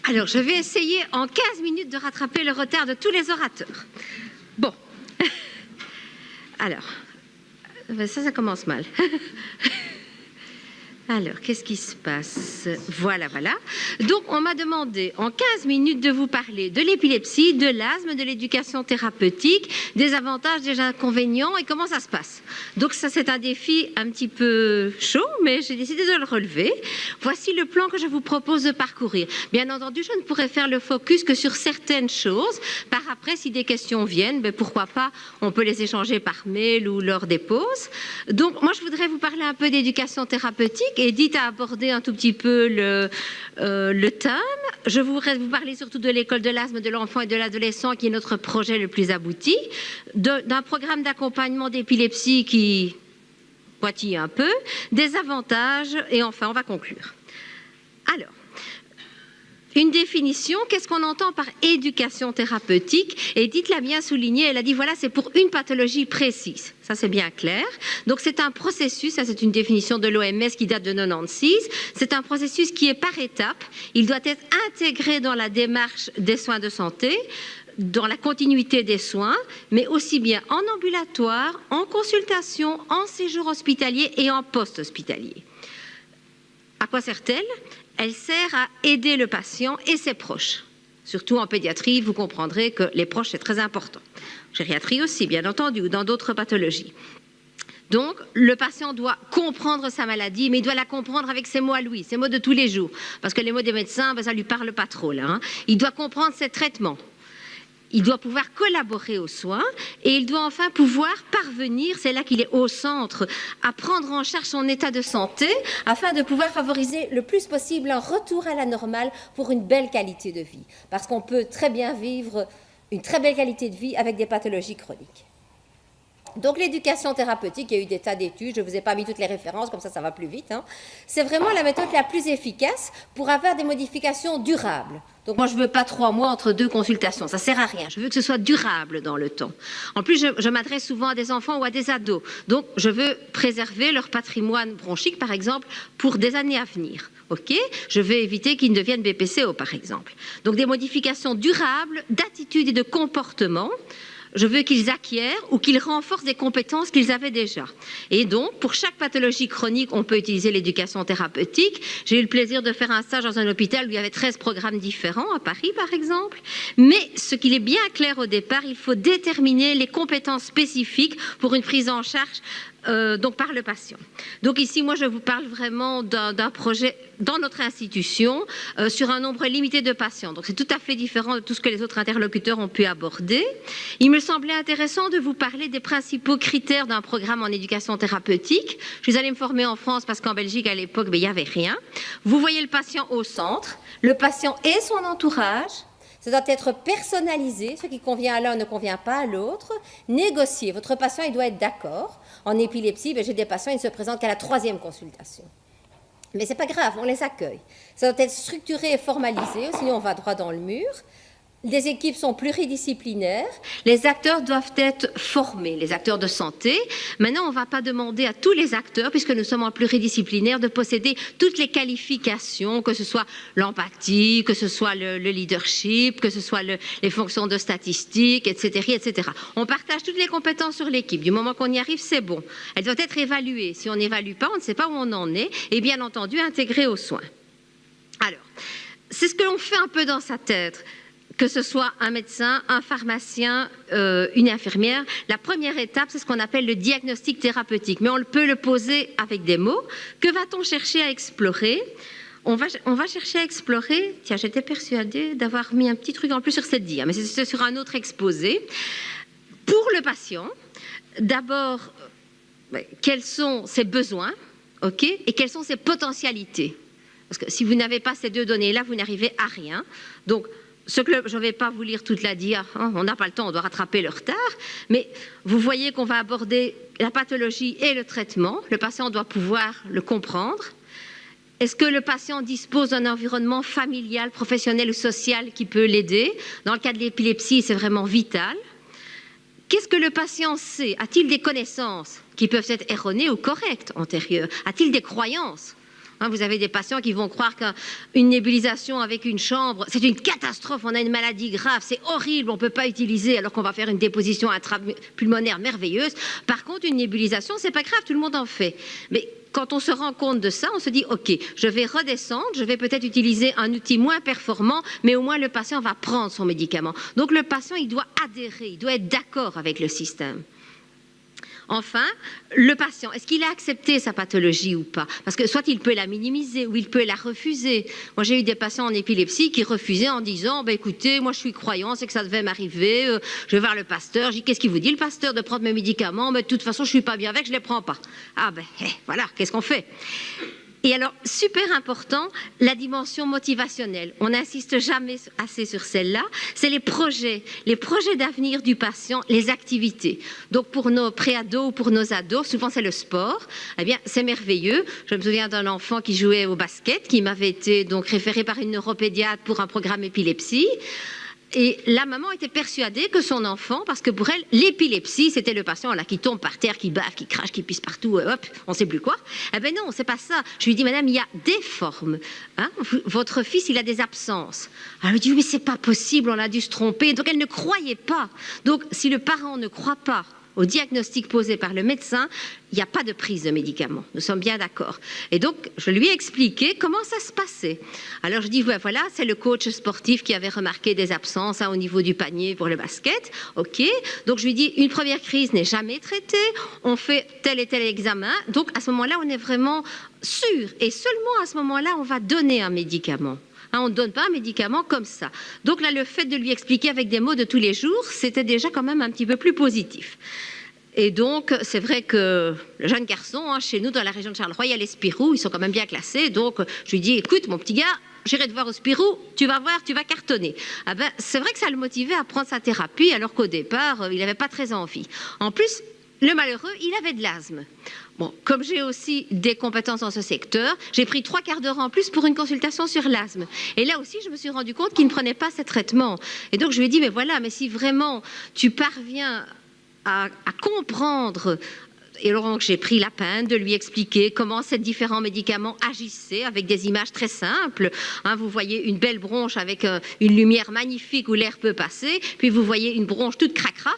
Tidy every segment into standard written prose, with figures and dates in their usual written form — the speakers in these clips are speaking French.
Alors, je vais essayer en 15 minutes de rattraper le retard de tous les orateurs. Bon. Alors, ça commence mal. Alors, qu'est-ce qui se passe? Voilà. Donc, on m'a demandé en 15 minutes de vous parler de l'épilepsie, de l'asthme, de l'éducation thérapeutique, des avantages, des inconvénients et comment ça se passe. Donc, ça, c'est un défi un petit peu chaud, mais j'ai décidé de le relever. Voici le plan que je vous propose de parcourir. Bien entendu, je ne pourrai faire le focus que sur certaines choses. Par après, si des questions viennent, pourquoi pas, on peut les échanger par mail ou lors des pauses. Donc, moi, je voudrais vous parler un peu d'éducation thérapeutique. Edith a abordé un tout petit peu le thème. Je voudrais vous parler surtout de l'école de l'asthme de l'enfant et de l'adolescent, qui est notre projet le plus abouti, d'un programme d'accompagnement d'épilepsie qui poitille un peu, des avantages, et enfin, on va conclure. Alors, une définition, qu'est-ce qu'on entend par éducation thérapeutique? Edith l'a bien souligné, elle a dit voilà, c'est pour une pathologie précise. Ça, c'est bien clair. Donc, c'est un processus, ça c'est une définition de l'OMS qui date de 96. C'est un processus qui est par étapes. Il doit être intégré dans la démarche des soins de santé, dans la continuité des soins, mais aussi bien en ambulatoire, en consultation, en séjour hospitalier et en post-hospitalier. À quoi sert-elle? Elle sert à aider le patient et ses proches. Surtout en pédiatrie, vous comprendrez que les proches, c'est très important. Gériatrie aussi, bien entendu, ou dans d'autres pathologies. Donc, le patient doit comprendre sa maladie, mais il doit la comprendre avec ses mots à lui, ses mots de tous les jours. Parce que les mots des médecins, ça ne lui parle pas trop, là. Il doit comprendre ses traitements. Il doit pouvoir collaborer aux soins et il doit enfin pouvoir parvenir, c'est là qu'il est au centre, à prendre en charge son état de santé afin de pouvoir favoriser le plus possible un retour à la normale pour une belle qualité de vie. Parce qu'on peut très bien vivre une très belle qualité de vie avec des pathologies chroniques. Donc l'éducation thérapeutique, il y a eu des tas d'études, je ne vous ai pas mis toutes les références, comme ça va plus vite. C'est vraiment la méthode la plus efficace pour avoir des modifications durables. Donc moi, je ne veux pas 3 mois entre 2 consultations, ça ne sert à rien. Je veux que ce soit durable dans le temps. En plus, je m'adresse souvent à des enfants ou à des ados. Donc, je veux préserver leur patrimoine bronchique, par exemple, pour des années à venir. Okay, je veux éviter qu'ils ne deviennent BPCO, par exemple. Donc, des modifications durables d'attitude et de comportement. Je veux qu'ils acquièrent ou qu'ils renforcent des compétences qu'ils avaient déjà. Et donc, pour chaque pathologie chronique, on peut utiliser l'éducation thérapeutique. J'ai eu le plaisir de faire un stage dans un hôpital où il y avait 13 programmes différents, à Paris par exemple. Mais ce qu'il est bien clair au départ, il faut déterminer les compétences spécifiques pour une prise en charge donc par le patient. Donc ici, moi, je vous parle vraiment d'un projet dans notre institution sur un nombre limité de patients. Donc c'est tout à fait différent de tout ce que les autres interlocuteurs ont pu aborder. Il me semblait intéressant de vous parler des principaux critères d'un programme en éducation thérapeutique. Je suis allée me former en France parce qu'en Belgique, à l'époque, il n'y avait rien. Vous voyez le patient au centre, le patient et son entourage. Ça doit être personnalisé, ce qui convient à l'un ne convient pas à l'autre. Négocier, votre patient il doit être d'accord. En épilepsie, j'ai des patients, ils ne se présentent qu'à la 3e consultation. Mais ce n'est pas grave, on les accueille. Ça doit être structuré et formalisé, sinon on va droit dans le mur. Les équipes sont pluridisciplinaires, les acteurs doivent être formés, les acteurs de santé. Maintenant, on ne va pas demander à tous les acteurs, puisque nous sommes en pluridisciplinaire, de posséder toutes les qualifications, que ce soit l'empathie, que ce soit le leadership, que ce soit les fonctions de statistique, etc., etc. On partage toutes les compétences sur l'équipe. Du moment qu'on y arrive, c'est bon. Elles doivent être évaluées. Si on n'évalue pas, on ne sait pas où on en est. Et bien entendu, intégrées aux soins. Alors, c'est ce que l'on fait un peu dans sa tête. Que ce soit un médecin, un pharmacien, une infirmière, la première étape, c'est ce qu'on appelle le diagnostic thérapeutique. Mais on peut le poser avec des mots. Que va-t-on chercher à explorer ? On va chercher à explorer... Tiens, j'étais persuadée d'avoir mis un petit truc en plus sur cette dia, mais c'est sur un autre exposé. Pour le patient, d'abord, quels sont ses besoins, okay, et quelles sont ses potentialités. Parce que si vous n'avez pas ces 2 données-là, vous n'arrivez à rien. Donc, je ne vais pas vous lire toute la dia, on n'a pas le temps, on doit rattraper le retard, mais vous voyez qu'on va aborder la pathologie et le traitement. Le patient doit pouvoir le comprendre. Est-ce que le patient dispose d'un environnement familial, professionnel ou social qui peut l'aider? Dans le cas de l'épilepsie, c'est vraiment vital. Qu'est-ce que le patient sait? A-t-il des connaissances qui peuvent être erronées ou correctes antérieures? A-t-il des croyances? Vous avez des patients qui vont croire qu'une nébulisation avec une chambre, c'est une catastrophe, on a une maladie grave, c'est horrible, on ne peut pas utiliser alors qu'on va faire une déposition intrapulmonaire merveilleuse. Par contre, une nébulisation, c'est pas grave, tout le monde en fait. Mais quand on se rend compte de ça, on se dit, OK, je vais redescendre, je vais peut-être utiliser un outil moins performant, mais au moins le patient va prendre son médicament. Donc le patient, il doit adhérer, il doit être d'accord avec le système. Enfin, le patient, est-ce qu'il a accepté sa pathologie ou pas? Parce que soit il peut la minimiser ou il peut la refuser. Moi, j'ai eu des patients en épilepsie qui refusaient en disant écoutez, moi je suis croyant, c'est que ça devait m'arriver, je vais voir le pasteur. Je dis qu'est-ce qu'il vous dit le pasteur de prendre mes médicaments? Mais de toute façon, je suis pas bien avec, je les prends pas. Ah ben voilà, qu'est-ce qu'on fait? Et alors, super important, la dimension motivationnelle. On n'insiste jamais assez sur celle-là. C'est les projets d'avenir du patient, les activités. Donc, pour nos préados ou pour nos ados, souvent c'est le sport. Eh bien, c'est merveilleux. Je me souviens d'un enfant qui jouait au basket, qui m'avait été donc référé par une neuropédiatre pour un programme épilepsie. Et la maman était persuadée que son enfant, parce que pour elle, l'épilepsie, c'était le patient là qui tombe par terre, qui bave, qui crache, qui pisse partout, hop, on ne sait plus quoi. Eh bien non, c'est pas ça. Je lui dis, madame, il y a des formes. Votre fils, il a des absences. Elle lui dit, mais c'est pas possible, on a dû se tromper. Donc elle ne croyait pas. Donc si le parent ne croit pas au diagnostic posé par le médecin, il n'y a pas de prise de médicaments. Nous sommes bien d'accord. Et donc, je lui ai expliqué comment ça se passait. Alors, je dis, voilà, c'est le coach sportif qui avait remarqué des absences au niveau du panier pour le basket. OK. Donc, je lui dis, une première crise n'est jamais traitée. On fait tel et tel examen. Donc, à ce moment-là, on est vraiment sûr. Et seulement à ce moment-là, on va donner un médicament. On ne donne pas un médicament comme ça. Donc là, le fait de lui expliquer avec des mots de tous les jours, c'était déjà quand même un petit peu plus positif. Et donc, c'est vrai que le jeune garçon, chez nous, dans la région de Charleroi, il y a les Spirou, ils sont quand même bien classés. Donc, je lui dis, écoute, mon petit gars, j'irai te voir au Spirou, tu vas voir, tu vas cartonner. Ah ben, c'est vrai que ça le motivait à prendre sa thérapie, alors qu'au départ, il n'avait pas très envie. En plus, le malheureux, il avait de l'asthme. Bon, comme j'ai aussi des compétences dans ce secteur, j'ai pris 3/4 d'heure en plus pour une consultation sur l'asthme. Et là aussi, je me suis rendu compte qu'il ne prenait pas ces traitements. Et donc, je lui ai dit, mais voilà, mais si vraiment tu parviens à comprendre... Et alors, j'ai pris la peine de lui expliquer comment ces différents médicaments agissaient avec des images très simples. Vous voyez une belle bronche avec une lumière magnifique où l'air peut passer, puis vous voyez une bronche toute cracra.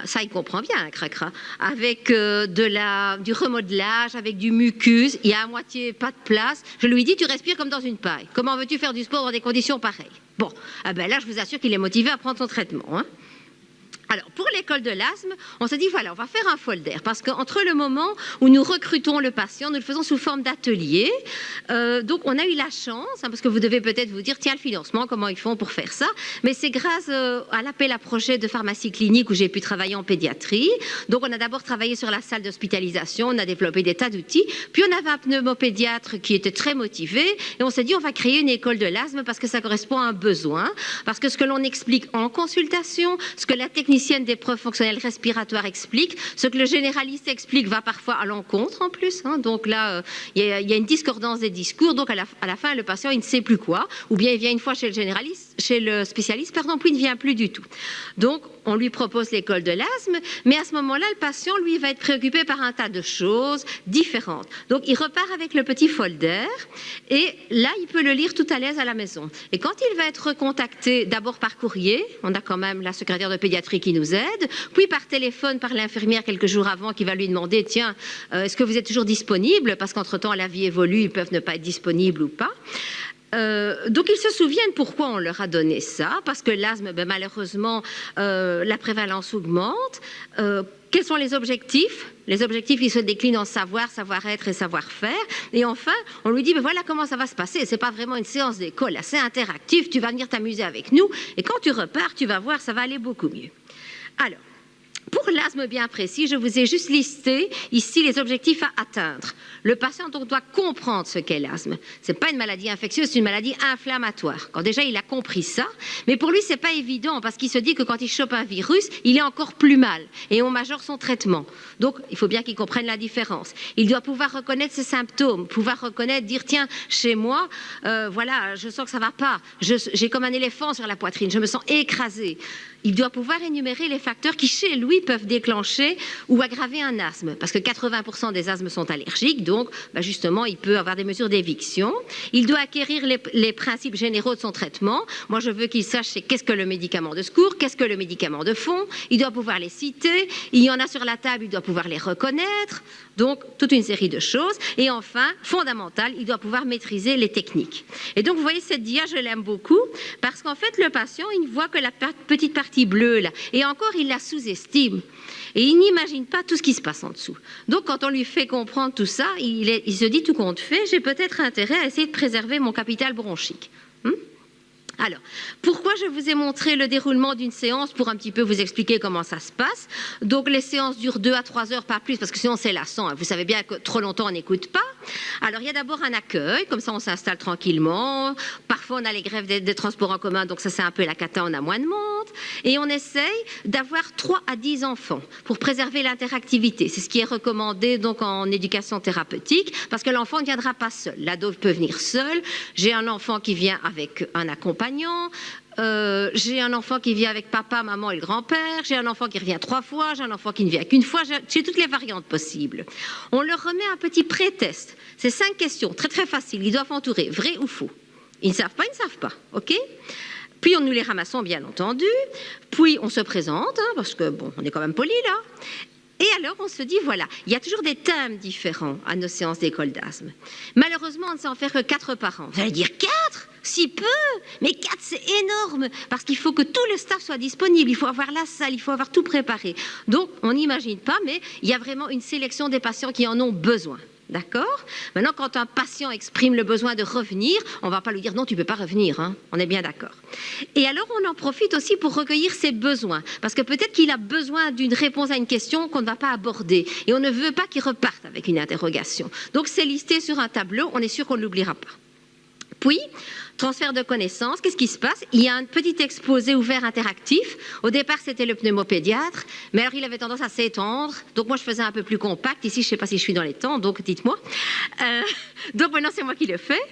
Ça, il comprend bien, un cracra. Avec du remodelage, avec du mucus. Il y a à moitié pas de place. Je lui dis, tu respires comme dans une paille. Comment veux-tu faire du sport dans des conditions pareilles? Bon, là, je vous assure qu'il est motivé à prendre son traitement. Alors, pour l'école de l'asthme, on s'est dit, voilà, on va faire un folder, parce qu'entre le moment où nous recrutons le patient, nous le faisons sous forme d'atelier. Donc, on a eu la chance, parce que vous devez peut-être vous dire, tiens, le financement, comment ils font pour faire ça? Mais c'est grâce à l'appel à projet de pharmacie clinique où j'ai pu travailler en pédiatrie. Donc, on a d'abord travaillé sur la salle d'hospitalisation, on a développé des tas d'outils. Puis, on avait un pneumopédiatre qui était très motivé, et on s'est dit, on va créer une école de l'asthme parce que ça correspond à un besoin, parce que ce que l'on explique en consultation, ce que la technicienne des preuves fonctionnelles respiratoires explique, ce que le généraliste explique va parfois à l'encontre en plus. Donc là, il y a une discordance des discours. Donc à la fin, le patient, il ne sait plus quoi. Ou bien il vient une fois chez le spécialiste, puis il ne vient plus du tout. Donc, on lui propose l'école de l'asthme, mais à ce moment-là, le patient, lui, va être préoccupé par un tas de choses différentes. Donc, il repart avec le petit folder et là, il peut le lire tout à l'aise à la maison. Et quand il va être recontacté, d'abord par courrier, on a quand même la secrétaire de pédiatrie qui nous aide, puis par téléphone, par l'infirmière quelques jours avant qui va lui demander, tiens, est-ce que vous êtes toujours disponible? Parce qu'entre-temps, la vie évolue, ils peuvent ne pas être disponibles ou pas. Donc ils se souviennent pourquoi on leur a donné ça, parce que l'asthme, malheureusement, la prévalence augmente. Quels sont les objectifs? Les objectifs, ils se déclinent en savoir, savoir-être et savoir-faire. Et enfin, on lui dit, voilà comment ça va se passer. C'est pas vraiment une séance d'école, c'est interactif, tu vas venir t'amuser avec nous. Et quand tu repars, tu vas voir, ça va aller beaucoup mieux. Alors, pour l'asthme bien précis, je vous ai juste listé ici les objectifs à atteindre. Le patient donc doit comprendre ce qu'est l'asthme. Ce n'est pas une maladie infectieuse, c'est une maladie inflammatoire. Quand déjà il a compris ça, mais pour lui c'est pas évident parce qu'il se dit que quand il chope un virus, il est encore plus mal et on majore son traitement. Donc il faut bien qu'il comprenne la différence. Il doit pouvoir reconnaître ses symptômes, pouvoir reconnaître, dire tiens chez moi, voilà, je sens que ça va pas, j'ai comme un éléphant sur la poitrine, je me sens écrasé. Il doit pouvoir énumérer les facteurs qui chez lui bruits peuvent déclencher ou aggraver un asthme, parce que 80% des asthmes sont allergiques, donc justement, il peut avoir des mesures d'éviction. Il doit acquérir les principes généraux de son traitement. Moi, je veux qu'il sache qu'est-ce que le médicament de secours, qu'est-ce que le médicament de fond. Il doit pouvoir les citer. Il y en a sur la table, il doit pouvoir les reconnaître. Donc, toute une série de choses. Et enfin, fondamental, il doit pouvoir maîtriser les techniques. Et donc, vous voyez, cette dia, je l'aime beaucoup, parce qu'en fait, le patient, il ne voit que la petite partie bleue, là. Et encore, il la sous-estime. Et il n'imagine pas tout ce qui se passe en dessous. Donc, quand on lui fait comprendre tout ça, il se dit, tout compte fait, j'ai peut-être intérêt à essayer de préserver mon capital bronchique. Alors, pourquoi je vous ai montré le déroulement d'une séance pour un petit peu vous expliquer comment ça se passe. Donc, les séances durent 2 à 3 heures, pas plus, parce que sinon c'est lassant. Vous savez bien que trop longtemps, on n'écoute pas. Alors, il y a d'abord un accueil, comme ça on s'installe tranquillement. Parfois, on a les grèves des transports en commun, donc ça c'est un peu la cata, on a moins de monde. Et on essaye d'avoir 3 à 10 enfants pour préserver l'interactivité. C'est ce qui est recommandé donc en éducation thérapeutique, parce que l'enfant ne viendra pas seul. L'ado peut venir seul. J'ai un enfant qui vient avec un accompagnement. J'ai un enfant qui vient avec papa, maman et le grand-père, j'ai un enfant qui revient 3 fois, j'ai un enfant qui ne vient qu'une fois, j'ai toutes les variantes possibles. On leur remet un petit pré-test. C'est 5 questions, très très faciles. Ils doivent entourer vrai ou faux. Ils ne savent pas, ok? Puis nous les ramassons bien entendu, puis on se présente, parce que bon, on est quand même poli là. Et alors, on se dit, voilà, il y a toujours des thèmes différents à nos séances d'école d'asthme. Malheureusement, on ne sait en faire que 4 par an. Vous allez dire 4 ? Si peu ? Mais 4, c'est énorme, parce qu'il faut que tout le staff soit disponible, il faut avoir la salle, il faut avoir tout préparé. Donc, on n'imagine pas, mais il y a vraiment une sélection des patients qui en ont besoin. D'accord ? Maintenant, quand un patient exprime le besoin de revenir, on ne va pas lui dire non, tu ne peux pas revenir. Hein. On est bien d'accord. Et alors, on en profite aussi pour recueillir ses besoins. Parce que peut-être qu'il a besoin d'une réponse à une question qu'on ne va pas aborder. Et on ne veut pas qu'il reparte avec une interrogation. Donc, c'est listé sur un tableau. On est sûr qu'on ne l'oubliera pas. Puis, transfert de connaissances, qu'est-ce qui se passe? Il y a un petit exposé ouvert interactif. Au départ, c'était le pneumopédiatre, mais alors il avait tendance à s'étendre. Donc moi, je faisais un peu plus compact. Ici, je ne sais pas si je suis dans les temps, donc dites-moi. Donc maintenant, c'est moi qui le fais.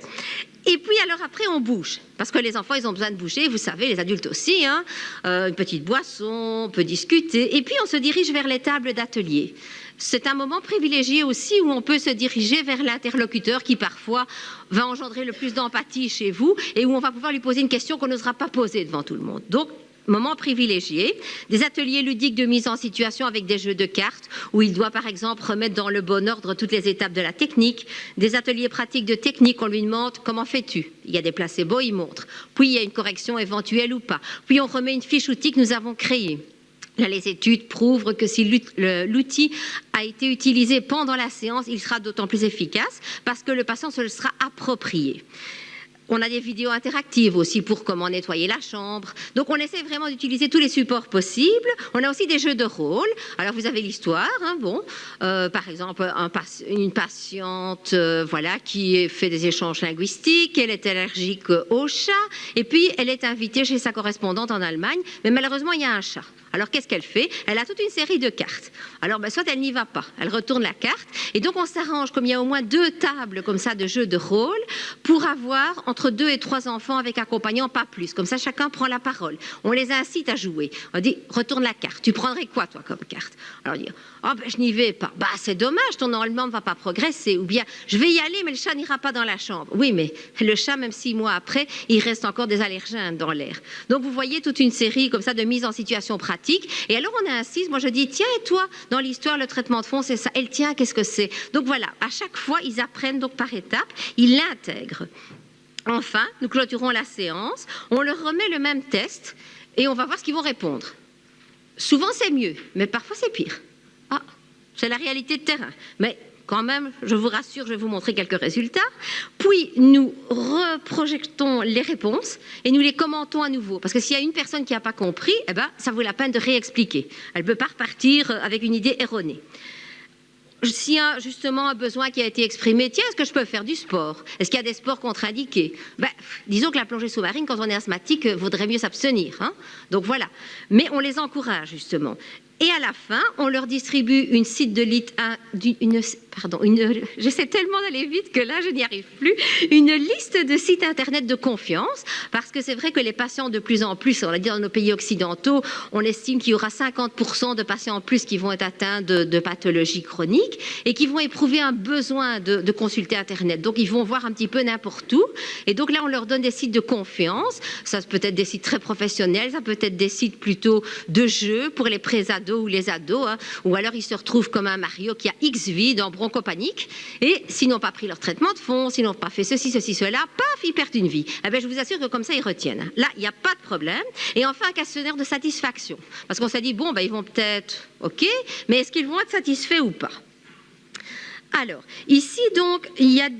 Et puis alors après, on bouge. Parce que les enfants, ils ont besoin de bouger. Vous savez, les adultes aussi. Hein. Une petite boisson, on peut discuter. Et puis, on se dirige vers les tables d'atelier. C'est un moment privilégié aussi où on peut se diriger vers l'interlocuteur qui parfois va engendrer le plus d'empathie chez vous et où on va pouvoir lui poser une question qu'on n'osera pas poser devant tout le monde. Donc, moment privilégié, des ateliers ludiques de mise en situation avec des jeux de cartes où il doit par exemple remettre dans le bon ordre toutes les étapes de la technique, des ateliers pratiques de technique, on lui demande comment fais-tu? Il y a des placebos, il montre. Puis il y a une correction éventuelle ou pas. Puis on remet une fiche outil que nous avons créée. Là, les études prouvent que si l'outil a été utilisé pendant la séance, il sera d'autant plus efficace parce que le patient se le sera approprié. On a des vidéos interactives aussi pour comment nettoyer la chambre. Donc, on essaie vraiment d'utiliser tous les supports possibles. On a aussi des jeux de rôle. Alors, vous avez l'histoire. Hein, bon, par exemple, une patiente voilà, qui fait des échanges linguistiques. Elle est allergique au chat. Et puis, elle est invitée chez sa correspondante en Allemagne. Mais malheureusement, il y a un chat. Alors, qu'est-ce qu'elle fait? Elle a toute une série de cartes. Alors, soit elle n'y va pas. Elle retourne la carte. Et donc, on s'arrange, comme il y a au moins 2 tables comme ça de jeux de rôle, pour avoir entre 2 et 3 enfants avec accompagnant, pas plus. Comme ça, chacun prend la parole. On les incite à jouer. On dit, retourne la carte. Tu prendrais quoi, toi, comme carte? Alors, dire, je n'y vais pas. C'est dommage, ton allemand ne va pas progresser. Ou bien, je vais y aller, mais le chat n'ira pas dans la chambre. Oui, mais le chat, même 6 mois après, il reste encore des allergènes dans l'air. Donc, vous voyez toute une série comme ça de mise en situation pratique. Et alors, on insiste. Moi, je dis, tiens, et toi, dans l'histoire, le traitement de fond, c'est ça. Et le tien, qu'est-ce que c'est? Donc, voilà. À chaque fois, ils apprennent donc par étapes. Ils l'intègrent. Enfin, nous clôturons la séance, on leur remet le même test et on va voir ce qu'ils vont répondre. Souvent, c'est mieux, mais parfois, c'est pire. C'est la réalité de terrain. Mais quand même, je vous rassure, je vais vous montrer quelques résultats. Puis, nous reprojetons les réponses et nous les commentons à nouveau. Parce que s'il y a une personne qui n'a pas compris, ça vaut la peine de réexpliquer. Elle ne peut pas repartir avec une idée erronée. S'il y a justement un besoin qui a été exprimé, tiens, est-ce que je peux faire du sport? Est-ce qu'il y a des sports contre-indiqués? Disons que la plongée sous-marine, quand on est asthmatique, vaudrait mieux s'abstenir. Hein. Donc voilà. Mais on les encourage justement. Et à la fin, on leur distribue une site de j'essaie tellement d'aller vite que là, je n'y arrive plus, une liste de sites internet de confiance, parce que c'est vrai que les patients de plus en plus, on l'a dit dans nos pays occidentaux, on estime qu'il y aura 50% de patients en plus qui vont être atteints de pathologies chroniques et qui vont éprouver un besoin de consulter internet. Donc, ils vont voir un petit peu n'importe où. Et donc là, on leur donne des sites de confiance. Ça peut être des sites très professionnels, ça peut être des sites plutôt de jeux pour les pré-ados ou les ados, hein. Ou alors ils se retrouvent comme un Mario qui a X vies dans bronchopanique, et s'ils n'ont pas pris leur traitement de fond, s'ils n'ont pas fait ceci, cela, paf, ils perdent une vie. Eh bien, je vous assure que comme ça, ils retiennent. Là, il n'y a pas de problème. Et enfin, un questionnaire de satisfaction. Parce qu'on s'est dit, bon, ben, ils vont peut-être, ok, mais est-ce qu'ils vont être satisfaits ou pas? Alors, ici, donc,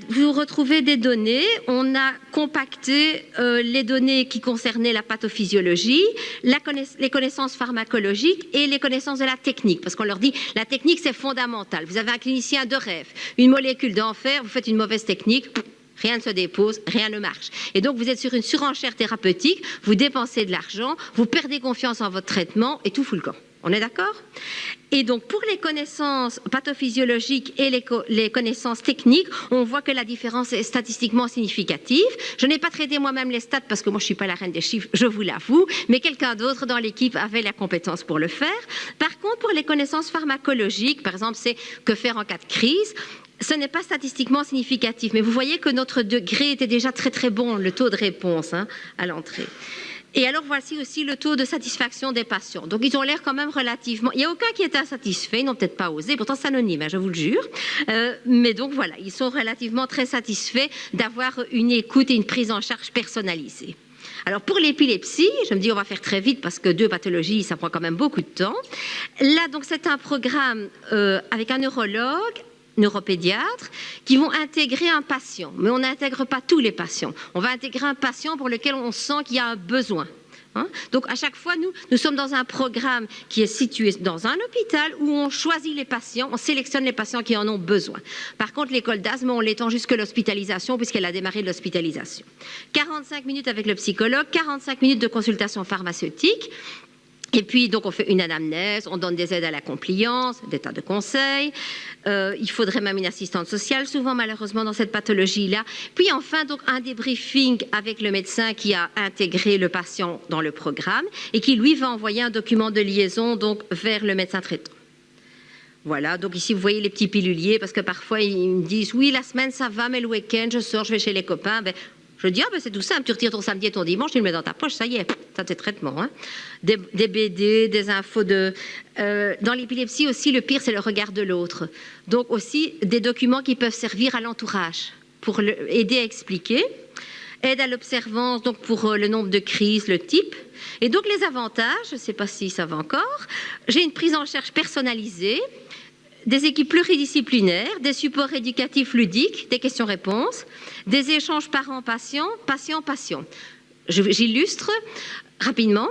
vous retrouvez des données. On a compacté les données qui concernaient la pathophysiologie, les connaissances pharmacologiques et les connaissances de la technique. Parce qu'on leur dit, la technique, c'est fondamental. Vous avez un clinicien de rêve, une molécule d'enfer, vous faites une mauvaise technique, rien ne se dépose, rien ne marche. Et donc, vous êtes sur une surenchère thérapeutique, vous dépensez de l'argent, vous perdez confiance en votre traitement et tout fout le camp. On est d'accord? Et donc, pour les connaissances pathophysiologiques et les connaissances techniques, on voit que la différence est statistiquement significative. Je n'ai pas traité moi-même les stats parce que moi, je ne suis pas la reine des chiffres, je vous l'avoue, mais quelqu'un d'autre dans l'équipe avait la compétence pour le faire. Par contre, pour les connaissances pharmacologiques, par exemple, c'est que faire en cas de crise, ce n'est pas statistiquement significatif. Mais vous voyez que notre degré était déjà très, très bon, le taux de réponse à l'entrée. Et alors, voici aussi le taux de satisfaction des patients. Donc, ils ont l'air quand même relativement... Il n'y a aucun qui est insatisfait, ils n'ont peut-être pas osé, pourtant c'est anonyme, je vous le jure. Mais donc, voilà, ils sont relativement très satisfaits d'avoir une écoute et une prise en charge personnalisée. Alors, pour l'épilepsie, je me dis, on va faire très vite parce que 2 pathologies, ça prend quand même beaucoup de temps. Là, donc, c'est un programme avec un neurologue, neuropédiatres qui vont intégrer un patient. Mais on n'intègre pas tous les patients. On va intégrer un patient pour lequel on sent qu'il y a un besoin. Donc, à chaque fois, nous sommes dans un programme qui est situé dans un hôpital où on choisit les patients, on sélectionne les patients qui en ont besoin. Par contre, l'école d'asthme, on l'étend jusque l'hospitalisation puisqu'elle a démarré de l'hospitalisation. 45 minutes avec le psychologue, 45 minutes de consultation pharmaceutique. Et puis, donc, on fait une anamnèse, on donne des aides à la compliance, des tas de conseils. Il faudrait même une assistante sociale, souvent, malheureusement, dans cette pathologie-là. Puis, enfin, donc, un débriefing avec le médecin qui a intégré le patient dans le programme et qui, lui, va envoyer un document de liaison donc, vers le médecin traitant. Voilà, donc ici, vous voyez les petits piluliers, parce que parfois, ils me disent, oui, la semaine, ça va, mais le week-end, je sors, je vais chez les copains. Ben, je dis, c'est tout simple, tu retires ton samedi et ton dimanche, tu le mets dans ta poche, ça y est, ça c'est traitement. Des BD, des infos dans l'épilepsie aussi, le pire, c'est le regard de l'autre. Donc aussi, des documents qui peuvent servir à l'entourage pour aider à expliquer. Aide à l'observance, donc pour le nombre de crises, le type. Et donc les avantages, je ne sais pas si ça va encore, j'ai une prise en charge personnalisée, des équipes pluridisciplinaires, des supports éducatifs ludiques, des questions-réponses, des échanges parents-patients, patient-patient. J'illustre rapidement.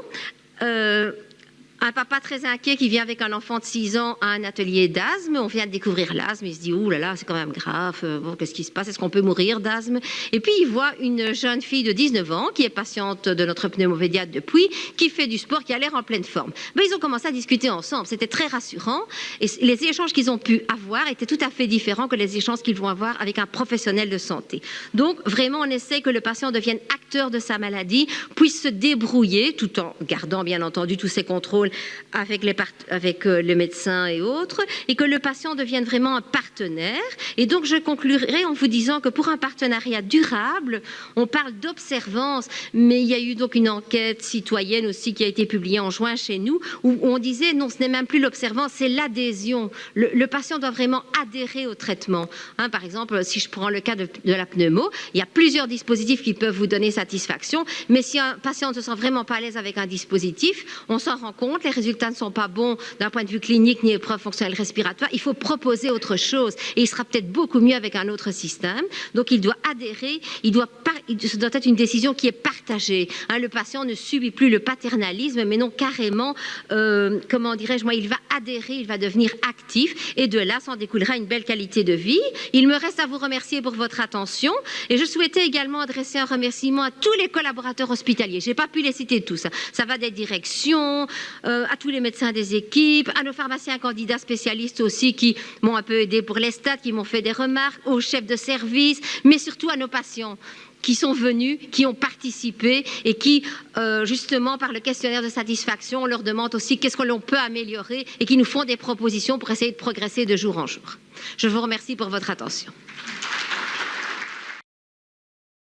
Un papa très inquiet qui vient avec un enfant de 6 ans à un atelier d'asthme. On vient de découvrir l'asthme. Il se dit, ouh là là, c'est quand même grave. Bon, qu'est-ce qui se passe? Est-ce qu'on peut mourir d'asthme? Et puis, il voit une jeune fille de 19 ans qui est patiente de notre pneumopédiatre depuis, qui fait du sport, qui a l'air en pleine forme. Ben, ils ont commencé à discuter ensemble. C'était très rassurant. Et les échanges qu'ils ont pu avoir étaient tout à fait différents que les échanges qu'ils vont avoir avec un professionnel de santé. Donc, vraiment, on essaie que le patient devienne acteur de sa maladie, puisse se débrouiller, tout en gardant, bien entendu, tous ses contrôles avec le médecin et autres, et que le patient devienne vraiment un partenaire. Et donc, je conclurai en vous disant que pour un partenariat durable, on parle d'observance, mais il y a eu donc une enquête citoyenne aussi qui a été publiée en juin chez nous, où on disait, non, ce n'est même plus l'observance, c'est l'adhésion. Le patient doit vraiment adhérer au traitement. Par exemple, si je prends le cas de la pneumo, il y a plusieurs dispositifs qui peuvent vous donner satisfaction, mais si un patient ne se sent vraiment pas à l'aise avec un dispositif, on s'en rend compte, les résultats ne sont pas bons d'un point de vue clinique ni épreuve fonctionnelle respiratoire, il faut proposer autre chose et il sera peut-être beaucoup mieux avec un autre système. Donc il doit adhérer, ce doit être une décision qui est partagée. Le patient ne subit plus le paternalisme, mais non carrément, comment dirais-je, il va adhérer, il va devenir actif et de là s'en découlera une belle qualité de vie. Il me reste à vous remercier pour votre attention et je souhaitais également adresser un remerciement à tous les collaborateurs hospitaliers. Je n'ai pas pu les citer tous. Ça va des directions, à tous les médecins des équipes, à nos pharmaciens candidats spécialistes aussi qui m'ont un peu aidé pour les stats, qui m'ont fait des remarques, aux chefs de service, mais surtout à nos patients qui sont venus, qui ont participé et qui, justement, par le questionnaire de satisfaction, on leur demande aussi qu'est-ce que l'on peut améliorer et qui nous font des propositions pour essayer de progresser de jour en jour. Je vous remercie pour votre attention.